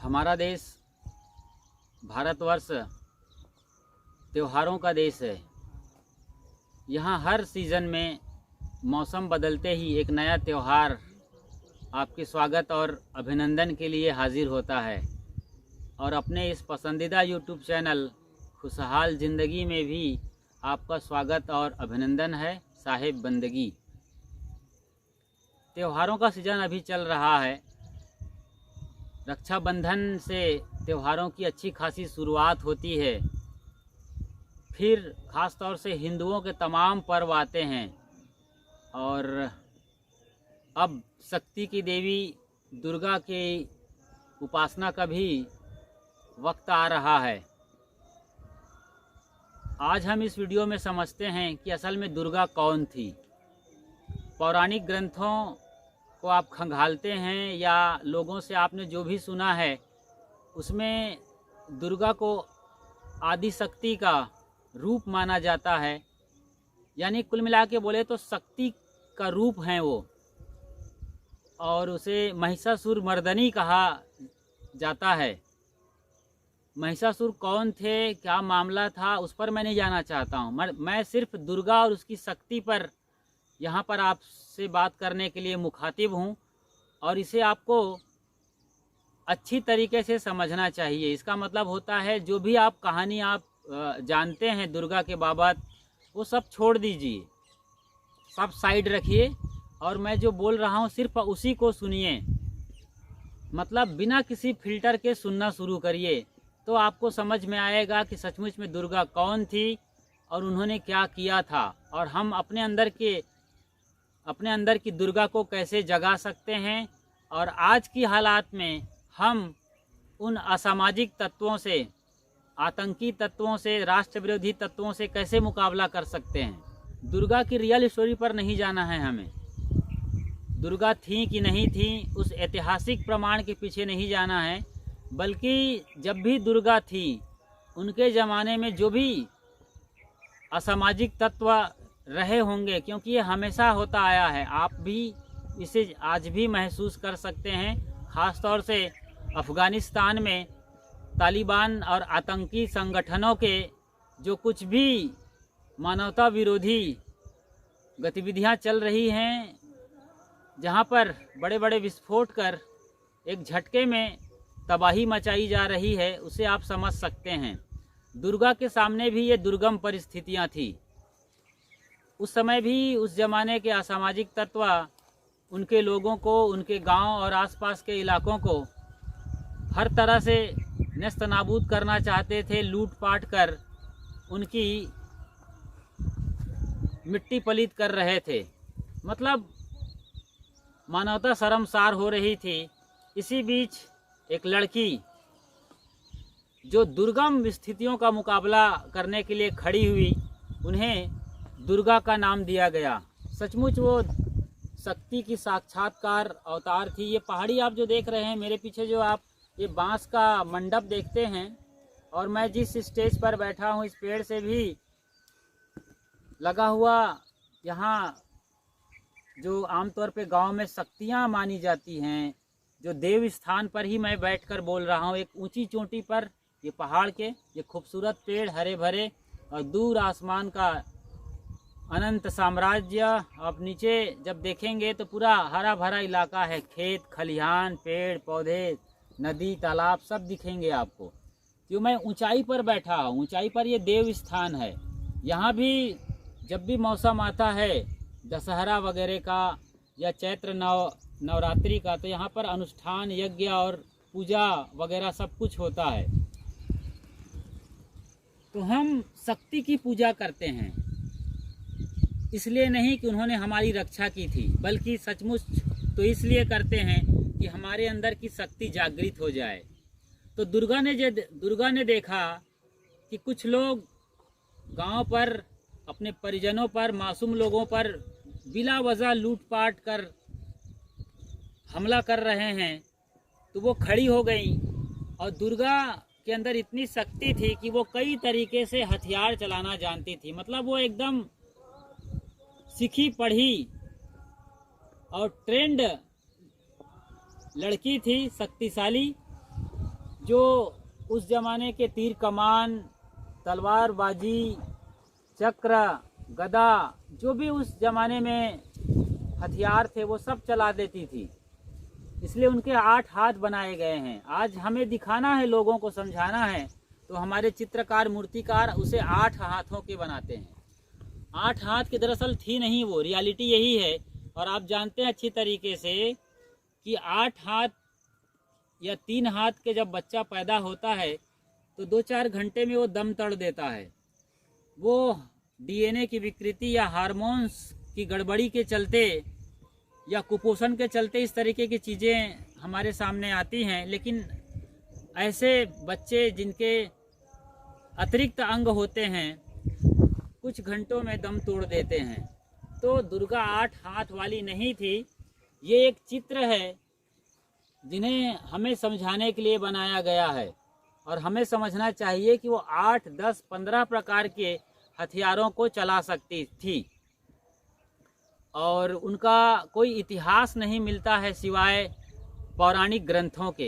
हमारा देश भारतवर्ष त्योहारों का देश है। यहाँ हर सीज़न में मौसम बदलते ही एक नया त्यौहार आपके स्वागत और अभिनंदन के लिए हाजिर होता है। और अपने इस पसंदीदा यूट्यूब चैनल खुशहाल ज़िंदगी में भी आपका स्वागत और अभिनंदन है। साहिब बंदगी, त्योहारों का सीज़न अभी चल रहा है। रक्षाबंधन से त्योहारों की अच्छी खासी शुरुआत होती है। फिर ख़ास तौर से हिंदुओं के तमाम पर्व आते हैं और अब शक्ति की देवी दुर्गा की उपासना का भी वक्त आ रहा है। आज हम इस वीडियो में समझते हैं कि असल में दुर्गा कौन थी। पौराणिक ग्रंथों को आप खंगालते हैं या लोगों से आपने जो भी सुना है उसमें दुर्गा को आदि शक्ति का रूप माना जाता है। यानी कुल मिला के बोले तो शक्ति का रूप हैं वो, और उसे महिषासुर मर्दनी कहा जाता है। महिषासुर कौन थे, क्या मामला था, उस पर मैं नहीं जाना चाहता हूँ। मैं सिर्फ दुर्गा और उसकी शक्ति पर यहाँ पर आपसे बात करने के लिए मुखातिब हूँ, और इसे आपको अच्छी तरीके से समझना चाहिए। इसका मतलब होता है जो भी आप कहानी आप जानते हैं दुर्गा के बाबत, वो सब छोड़ दीजिए, सब साइड रखिए, और मैं जो बोल रहा हूँ सिर्फ उसी को सुनिए। मतलब बिना किसी फिल्टर के सुनना शुरू करिए, तो आपको समझ में आएगा कि सचमुच में दुर्गा कौन थी और उन्होंने क्या किया था, और हम अपने अंदर की दुर्गा को कैसे जगा सकते हैं, और आज की हालात में हम उन असामाजिक तत्वों से, आतंकी तत्वों से, राष्ट्र विरोधी तत्वों से कैसे मुकाबला कर सकते हैं। दुर्गा की रियल स्टोरी पर नहीं जाना है हमें। दुर्गा थी कि नहीं थी उस ऐतिहासिक प्रमाण के पीछे नहीं जाना है, बल्कि जब भी दुर्गा थी उनके ज़माने में जो भी असामाजिक तत्व रहे होंगे, क्योंकि ये हमेशा होता आया है। आप भी इसे आज भी महसूस कर सकते हैं। ख़ास तौर से अफ़गानिस्तान में तालिबान और आतंकी संगठनों के जो कुछ भी मानवता विरोधी गतिविधियां चल रही हैं, जहां पर बड़े बड़े विस्फोट कर एक झटके में तबाही मचाई जा रही है, उसे आप समझ सकते हैं। दुर्गा के सामने भी ये दुर्गम परिस्थितियां थी। उस समय भी उस ज़माने के असामाजिक तत्व उनके लोगों को, उनके गांव और आसपास के इलाकों को हर तरह से नेस्त नाबूद करना चाहते थे। लूट पाट कर उनकी मिट्टी पलीत कर रहे थे। मतलब मानवता शर्मसार हो रही थी। इसी बीच एक लड़की जो दुर्गम स्थितियों का मुकाबला करने के लिए खड़ी हुई, उन्हें दुर्गा का नाम दिया गया। सचमुच वो शक्ति की साक्षात्कार अवतार थी। ये पहाड़ी आप जो देख रहे हैं मेरे पीछे, जो आप ये बांस का मंडप देखते हैं, और मैं जिस स्टेज पर बैठा हूँ इस पेड़ से भी लगा हुआ, यहाँ जो आमतौर पे गांव में शक्तियाँ मानी जाती हैं, जो देव स्थान पर ही मैं बैठकर बोल रहा हूँ। एक ऊंची चोटी पर ये पहाड़ के ये खूबसूरत पेड़ हरे भरे, और दूर आसमान का अनंत साम्राज्य। आप नीचे जब देखेंगे तो पूरा हरा भरा इलाका है, खेत खलिहान, पेड़ पौधे, नदी तालाब सब दिखेंगे आपको। क्यों मैं ऊंचाई पर बैठा हूँ, ऊंचाई पर ये देव स्थान है। यहाँ भी जब भी मौसम आता है दशहरा वगैरह का या चैत्र नवरात्रि का, तो यहाँ पर अनुष्ठान, यज्ञ और पूजा वगैरह सब कुछ होता है। तो हम शक्ति की पूजा करते हैं, इसलिए नहीं कि उन्होंने हमारी रक्षा की थी, बल्कि सचमुच तो इसलिए करते हैं कि हमारे अंदर की शक्ति जागृत हो जाए। तो दुर्गा ने देखा कि कुछ लोग गांव पर अपने परिजनों पर, मासूम लोगों पर बिला वजह लूटपाट कर हमला कर रहे हैं, तो वो खड़ी हो गई। और दुर्गा के अंदर इतनी शक्ति थी कि वो कई तरीके से हथियार चलाना जानती थी। मतलब वो एकदम सीखी पढ़ी और ट्रेंड लड़की थी, शक्तिशाली, जो उस ज़माने के तीर कमान, तलवारबाजी, चक्र, गदा, जो भी उस ज़माने में हथियार थे वो सब चला देती थी। इसलिए उनके 8 हाथ बनाए गए हैं। आज हमें दिखाना है, लोगों को समझाना है, तो हमारे चित्रकार, मूर्तिकार उसे 8 हाथों के बनाते हैं। 8 हाथ की दरअसल थी नहीं, वो रियलिटी यही है। और आप जानते हैं अच्छी तरीके से कि 8 हाथ या 3 हाथ के जब बच्चा पैदा होता है तो 2-4 घंटे में वो दम तोड़ देता है। वो डीएनए की विकृति या हार्मोन्स की गड़बड़ी के चलते या कुपोषण के चलते इस तरीके की चीज़ें हमारे सामने आती हैं। लेकिन ऐसे बच्चे जिनके अतिरिक्त अंग होते हैं कुछ घंटों में दम तोड़ देते हैं। तो दुर्गा 8 हाथ वाली नहीं थी। ये एक चित्र है जिन्हें हमें समझाने के लिए बनाया गया है। और हमें समझना चाहिए कि वो 8, 10, 15 प्रकार के हथियारों को चला सकती थी। और उनका कोई इतिहास नहीं मिलता है सिवाय पौराणिक ग्रंथों के।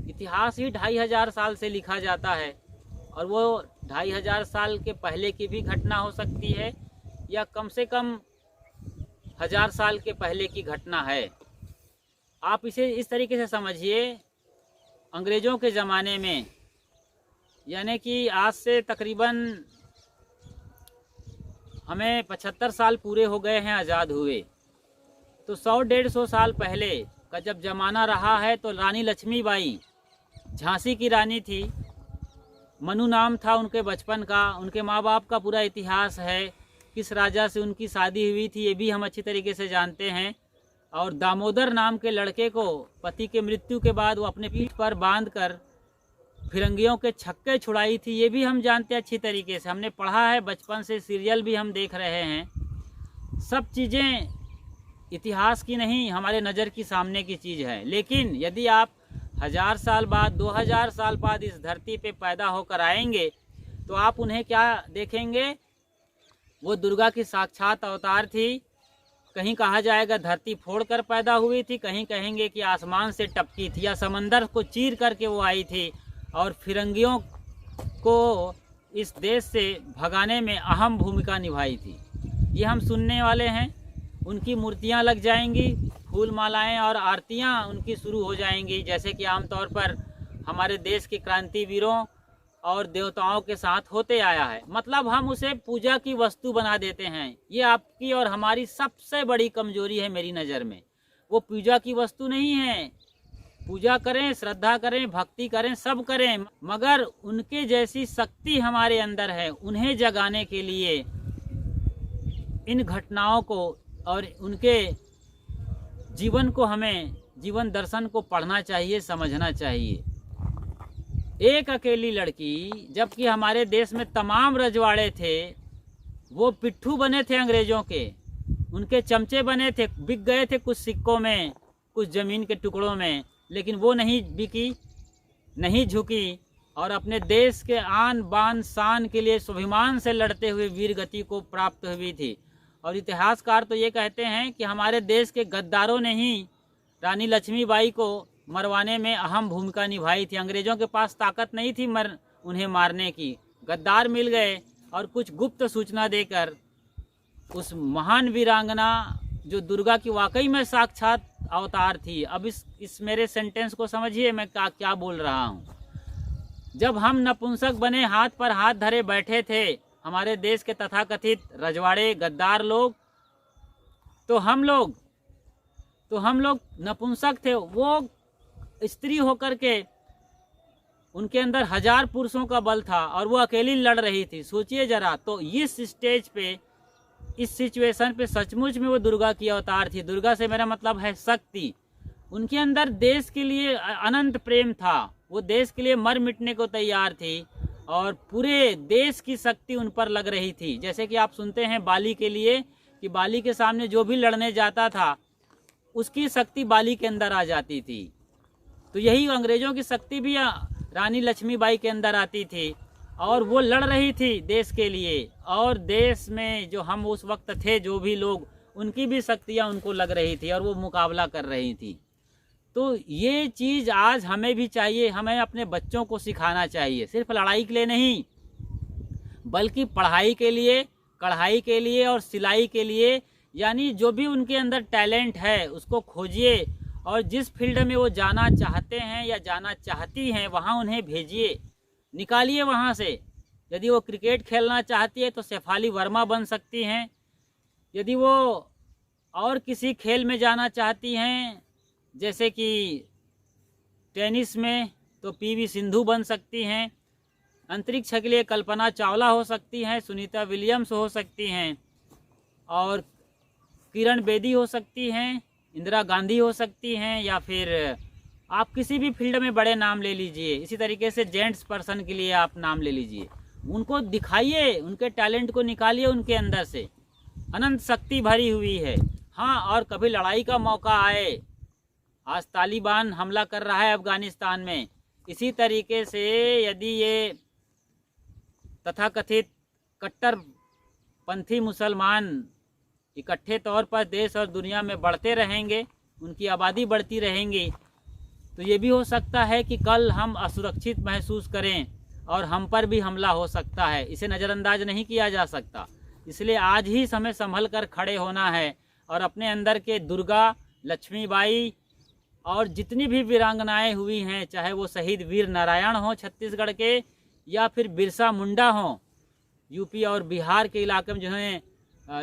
इतिहास ही 2500 साल से लिखा जाता है, और वो 2500 साल के पहले की भी घटना हो सकती है या कम से कम 1000 साल के पहले की घटना है। आप इसे इस तरीके से समझिए, अंग्रेज़ों के ज़माने में, यानी कि आज से तकरीबन हमें 75 साल पूरे हो गए हैं आज़ाद हुए, तो 100-150 साल पहले का जब ज़माना रहा है तो रानी लक्ष्मीबाई झांसी की रानी थी। मनु नाम था उनके बचपन का। उनके माँ बाप का पूरा इतिहास है, किस राजा से उनकी शादी हुई थी ये भी हम अच्छी तरीके से जानते हैं। और दामोदर नाम के लड़के को पति के मृत्यु के बाद वो अपने पीठ पर बांध कर फिरंगियों के छक्के छुड़ाई थी, ये भी हम जानते हैं अच्छी तरीके से। हमने पढ़ा है बचपन से, सीरियल भी हम देख रहे हैं। सब चीज़ें इतिहास की नहीं, हमारे नज़र की सामने की चीज़ है। लेकिन यदि आप 1000 साल बाद, 2000 साल बाद इस धरती पे पैदा होकर आएंगे तो आप उन्हें क्या देखेंगे? वो दुर्गा की साक्षात अवतार थी। कहीं कहा जाएगा धरती फोड़कर पैदा हुई थी, कहीं कहेंगे कि आसमान से टपकी थी या समंदर को चीर करके वो आई थी और फिरंगियों को इस देश से भगाने में अहम भूमिका निभाई थी। ये हम सुनने वाले हैं। उनकी मूर्तियां लग जाएंगी, फूल मालाएं और आरतियां उनकी शुरू हो जाएंगी, जैसे कि आमतौर पर हमारे देश के क्रांतिवीरों और देवताओं के साथ होते आया है। मतलब हम उसे पूजा की वस्तु बना देते हैं। ये आपकी और हमारी सबसे बड़ी कमजोरी है मेरी नज़र में। वो पूजा की वस्तु नहीं है। पूजा करें, श्रद्धा करें, भक्ति करें, सब करें, मगर उनके जैसी शक्ति हमारे अंदर है। उन्हें जगाने के लिए इन घटनाओं को और उनके जीवन को, हमें जीवन दर्शन को पढ़ना चाहिए, समझना चाहिए। एक अकेली लड़की, जबकि हमारे देश में तमाम रजवाड़े थे, वो पिट्ठू बने थे अंग्रेज़ों के, उनके चमचे बने थे, बिक गए थे कुछ सिक्कों में, कुछ ज़मीन के टुकड़ों में, लेकिन वो नहीं बिकी, नहीं झुकी और अपने देश के आन बान शान के लिए स्वाभिमान से लड़ते हुए वीर गति को प्राप्त हुई थी। और इतिहासकार तो ये कहते हैं कि हमारे देश के गद्दारों ने ही रानी लक्ष्मीबाई को मरवाने में अहम भूमिका निभाई थी। अंग्रेज़ों के पास ताकत नहीं थी उन्हें मारने की। गद्दार मिल गए और कुछ गुप्त सूचना देकर उस महान वीरांगना जो दुर्गा की वाकई में साक्षात अवतार थी। अब इस मेरे सेंटेंस को समझिए, मैं क्या बोल रहा हूँ। जब हम नपुंसक बने, हाथ पर हाथ धरे बैठे थे हमारे देश के तथाकथित रजवाड़े गद्दार लोग, तो हम लोग नपुंसक थे। वो स्त्री होकर के उनके अंदर 1000 पुरुषों का बल था और वो अकेली लड़ रही थी। सोचिए जरा। तो इस स्टेज पे, इस सिचुएशन पे सचमुच में वो दुर्गा की अवतार थी। दुर्गा से मेरा मतलब है शक्ति। उनके अंदर देश के लिए अनंत प्रेम था। वो देश के लिए मर मिटने को तैयार थी और पूरे देश की शक्ति उन पर लग रही थी। जैसे कि आप सुनते हैं बाली के लिए कि बाली के सामने जो भी लड़ने जाता था उसकी शक्ति बाली के अंदर आ जाती थी। तो यही अंग्रेज़ों की शक्ति भी रानी लक्ष्मीबाई के अंदर आती थी और वो लड़ रही थी देश के लिए। और देश में जो हम उस वक्त थे, जो भी लोग, उनकी भी शक्तियाँ उनको लग रही थी और वो मुकाबला कर रही थी। तो ये चीज़ आज हमें भी चाहिए, हमें अपने बच्चों को सिखाना चाहिए, सिर्फ लड़ाई के लिए नहीं बल्कि पढ़ाई के लिए, कढ़ाई के लिए और सिलाई के लिए। यानी जो भी उनके अंदर टैलेंट है उसको खोजिए और जिस फील्ड में वो जाना चाहते हैं या जाना चाहती हैं वहाँ उन्हें भेजिए, निकालिए वहाँ से। यदि वो क्रिकेट खेलना चाहती है तो शेफाली वर्मा बन सकती हैं। यदि वो और किसी खेल में जाना चाहती हैं जैसे कि टेनिस में तो पीवी सिंधु बन सकती हैं। अंतरिक्ष के लिए कल्पना चावला हो सकती हैं, सुनीता विलियम्स हो सकती हैं और किरण बेदी हो सकती हैं, इंदिरा गांधी हो सकती हैं, या फिर आप किसी भी फील्ड में बड़े नाम ले लीजिए। इसी तरीके से जेंट्स पर्सन के लिए आप नाम ले लीजिए, उनको दिखाइए, उनके टैलेंट को निकालिए उनके अंदर से, अनंत शक्ति भरी हुई है। हाँ, और कभी लड़ाई का मौका आए, आज तालिबान हमला कर रहा है अफ़गानिस्तान में, इसी तरीके से यदि ये तथाकथित कट्टरपंथी मुसलमान इकट्ठे तौर पर देश और दुनिया में बढ़ते रहेंगे, उनकी आबादी बढ़ती रहेंगी, तो ये भी हो सकता है कि कल हम असुरक्षित महसूस करें और हम पर भी हमला हो सकता है। इसे नज़रअंदाज नहीं किया जा सकता। इसलिए आज ही हमें संभल कर खड़े होना है और अपने अंदर के दुर्गा, लक्ष्मीबाई और जितनी भी वीरांगनाएं हुई हैं, चाहे वो शहीद वीर नारायण हों छत्तीसगढ़ के या फिर बिरसा मुंडा हों यूपी और बिहार के इलाके में जिन्होंने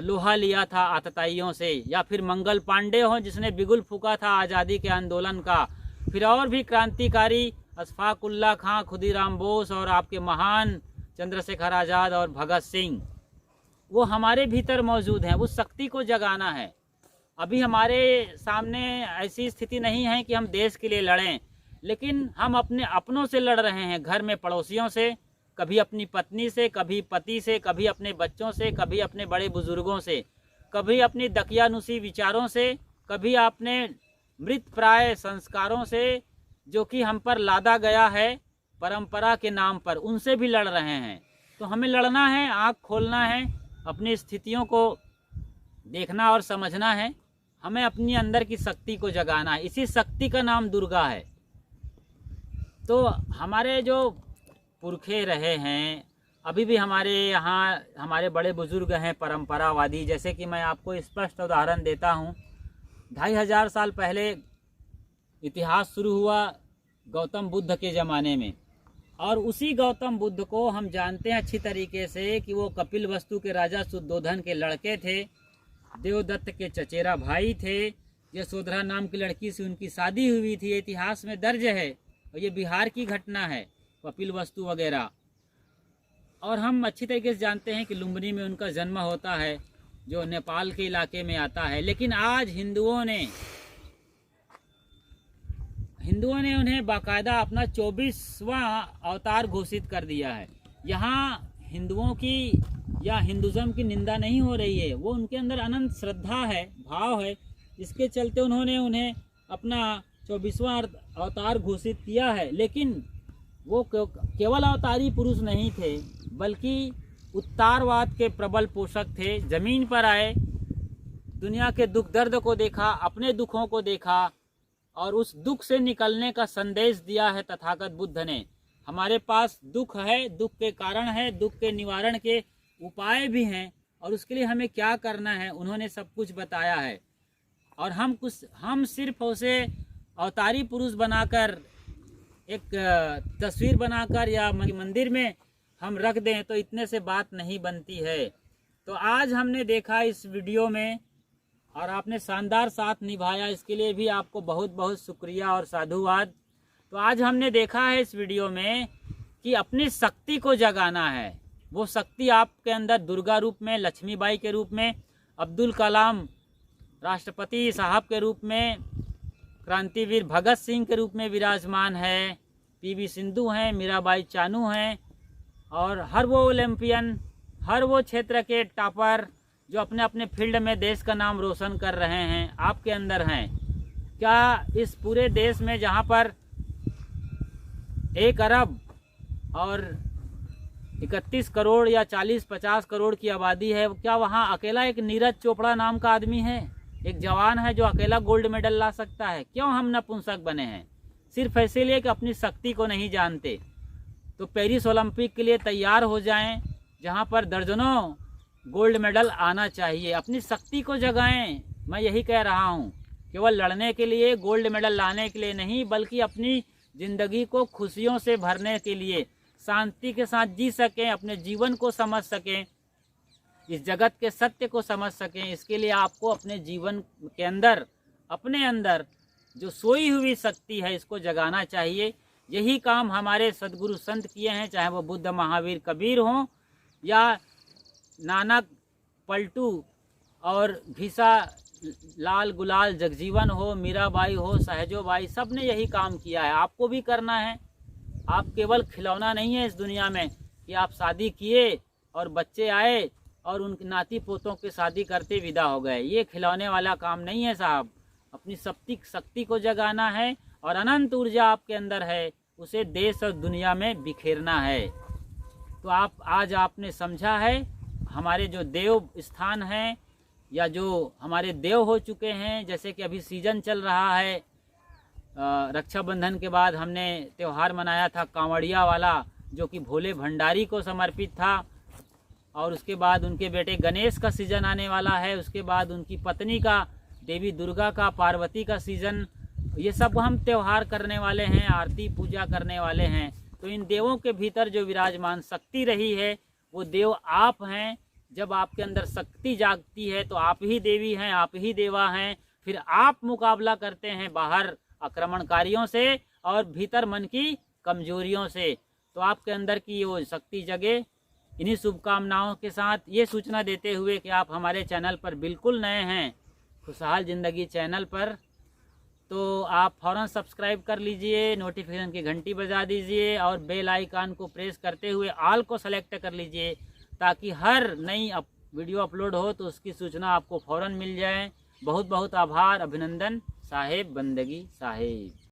लोहा लिया था आतताइयों से, या फिर मंगल पांडे हों जिसने बिगुल फूका था आज़ादी के आंदोलन का, फिर और भी क्रांतिकारी अशफाक उल्लाह खां, खुदीराम बोस और आपके महान चंद्रशेखर आज़ाद और भगत सिंह, वो हमारे भीतर मौजूद हैं। उस शक्ति को जगाना है। अभी हमारे सामने ऐसी स्थिति नहीं है कि हम देश के लिए लड़ें, लेकिन हम अपने अपनों से लड़ रहे हैं, घर में पड़ोसियों से, कभी अपनी पत्नी से, कभी पति से, कभी अपने बच्चों से, कभी अपने बड़े बुजुर्गों से, कभी अपनी दकियानुसी विचारों से, कभी अपने मृत प्राय संस्कारों से जो कि हम पर लादा गया है परंपरा के नाम पर, उनसे भी लड़ रहे हैं। तो हमें लड़ना है, आँख खोलना है, अपनी स्थितियों को देखना और समझना है, हमें अपनी अंदर की शक्ति को जगाना है। इसी शक्ति का नाम दुर्गा है। तो हमारे जो पुरखे रहे हैं, अभी भी हमारे यहाँ हमारे बड़े बुजुर्ग हैं परंपरावादी, जैसे कि मैं आपको स्पष्ट उदाहरण देता हूँ। 2500 साल पहले इतिहास शुरू हुआ गौतम बुद्ध के ज़माने में, और उसी गौतम बुद्ध को हम जानते हैं अच्छी तरीके से कि वो कपिलवस्तु के राजा शुद्धोधन के लड़के थे, देवदत्त के चचेरा भाई थे, यशोधरा नाम की लड़की से उनकी शादी हुई थी, इतिहास में दर्ज है, और ये बिहार की घटना है, कपिलवस्तु वगैरह। और हम अच्छी तरीके से जानते हैं कि लुम्बिनी में उनका जन्म होता है जो नेपाल के इलाके में आता है। लेकिन आज हिंदुओं ने उन्हें बाकायदा अपना 24वां अवतार घोषित कर दिया है। यहाँ हिंदुओं की या हिंदुज़म की निंदा नहीं हो रही है, वो उनके अंदर अनंत श्रद्धा है, भाव है, जिसके चलते उन्होंने उन्हें अपना 24वां अवतार घोषित किया है। लेकिन वो केवल अवतारी पुरुष नहीं थे, बल्कि उत्तारवाद के प्रबल पोषक थे। ज़मीन पर आए, दुनिया के दुख दर्द को देखा, अपने दुखों को देखा और उस दुख से निकलने का संदेश दिया है तथागत बुद्ध ने। हमारे पास दुख है, दुख के कारण है, दुख के निवारण के उपाय भी हैं, और उसके लिए हमें क्या करना है उन्होंने सब कुछ बताया है। और हम सिर्फ उसे अवतारी पुरुष बनाकर एक तस्वीर बनाकर या मंदिर में हम रख दें तो इतने से बात नहीं बनती है। तो आज हमने देखा इस वीडियो में, और आपने शानदार साथ निभाया, इसके लिए भी आपको बहुत बहुत शुक्रिया और साधुवाद। तो आज हमने देखा है इस वीडियो में कि अपनी शक्ति को जगाना है। वो शक्ति आपके अंदर दुर्गा रूप में, लक्ष्मीबाई के रूप में, अब्दुल कलाम राष्ट्रपति साहब के रूप में, क्रांतिवीर भगत सिंह के रूप में विराजमान है, पीवी सिंधु हैं, मीराबाई चानू हैं, और हर वो ओलंपियन, हर वो क्षेत्र के टॉपर जो अपने अपने फील्ड में देश का नाम रोशन कर रहे हैं, आपके अंदर हैं। क्या इस पूरे देश में जहाँ पर 1 अरब और 31 करोड़ या 40-50 करोड़ की आबादी है, क्या वहाँ अकेला एक नीरज चोपड़ा नाम का आदमी है? एक जवान है जो अकेला गोल्ड मेडल ला सकता है, क्यों हम नपुंसक बने हैं? सिर्फ इसीलिए कि अपनी शक्ति को नहीं जानते। तो पेरिस ओलंपिक के लिए तैयार हो जाएं, जहां पर दर्जनों गोल्ड मेडल आना चाहिए। अपनी शक्ति को जगाएं, मैं यही कह रहा हूं। केवल लड़ने के लिए, गोल्ड मेडल लाने के लिए नहीं, बल्कि अपनी ज़िंदगी को खुशियों से भरने के लिए, शांति के साथ जी सकें, अपने जीवन को समझ सकें, इस जगत के सत्य को समझ सकें। इसके लिए आपको अपने जीवन के अंदर, अपने अंदर जो सोई हुई शक्ति है, इसको जगाना चाहिए। यही काम हमारे सद्गुरु संत किए हैं, चाहे वो बुद्ध, महावीर, कबीर हों या नानक, पलटू और घिसा लाल गुलाल जगजीवन हो, मीराबाई हो, सहजोबाई, सब ने यही काम किया है। आपको भी करना है। आप केवल खिलौना नहीं है इस दुनिया में कि आप शादी किए और बच्चे आए और उनके नाती पोतों की शादी करते विदा हो गए। ये खिलौने वाला काम नहीं है साहब। अपनी शक्ति को जगाना है और अनंत ऊर्जा आपके अंदर है, उसे देश और दुनिया में बिखेरना है। तो आज आपने समझा है, हमारे जो देव स्थान हैं या जो हमारे देव हो चुके हैं, जैसे कि अभी सीजन चल रहा है, रक्षाबंधन के बाद हमने त्यौहार मनाया था कांवड़िया वाला, जो कि भोले भंडारी को समर्पित था। और उसके बाद उनके बेटे गणेश का सीजन आने वाला है। उसके बाद उनकी पत्नी का, देवी दुर्गा का, पार्वती का सीजन। ये सब हम त्यौहार करने वाले हैं, आरती पूजा करने वाले हैं। तो इन देवों के भीतर जो विराजमान शक्ति रही है, वो देव आप हैं। जब आपके अंदर शक्ति जागती है तो आप ही देवी हैं, आप ही देवा हैं। फिर आप मुकाबला करते हैं बाहर आक्रमणकारियों से और भीतर मन की कमजोरियों से। तो आपके अंदर की वो शक्ति जगे। इन्हीं शुभकामनाओं के साथ ये सूचना देते हुए कि आप हमारे चैनल पर बिल्कुल नए हैं, खुशहाल ज़िंदगी चैनल पर, तो आप फ़ौरन सब्सक्राइब कर लीजिए, नोटिफिकेशन की घंटी बजा दीजिए और बेल आइकन को प्रेस करते हुए ऑल को सेलेक्ट कर लीजिए, ताकि हर नई वीडियो अपलोड हो तो उसकी सूचना आपको फ़ौरन मिल जाए। बहुत बहुत आभार, अभिनंदन साहेब, बंदगी साहेब।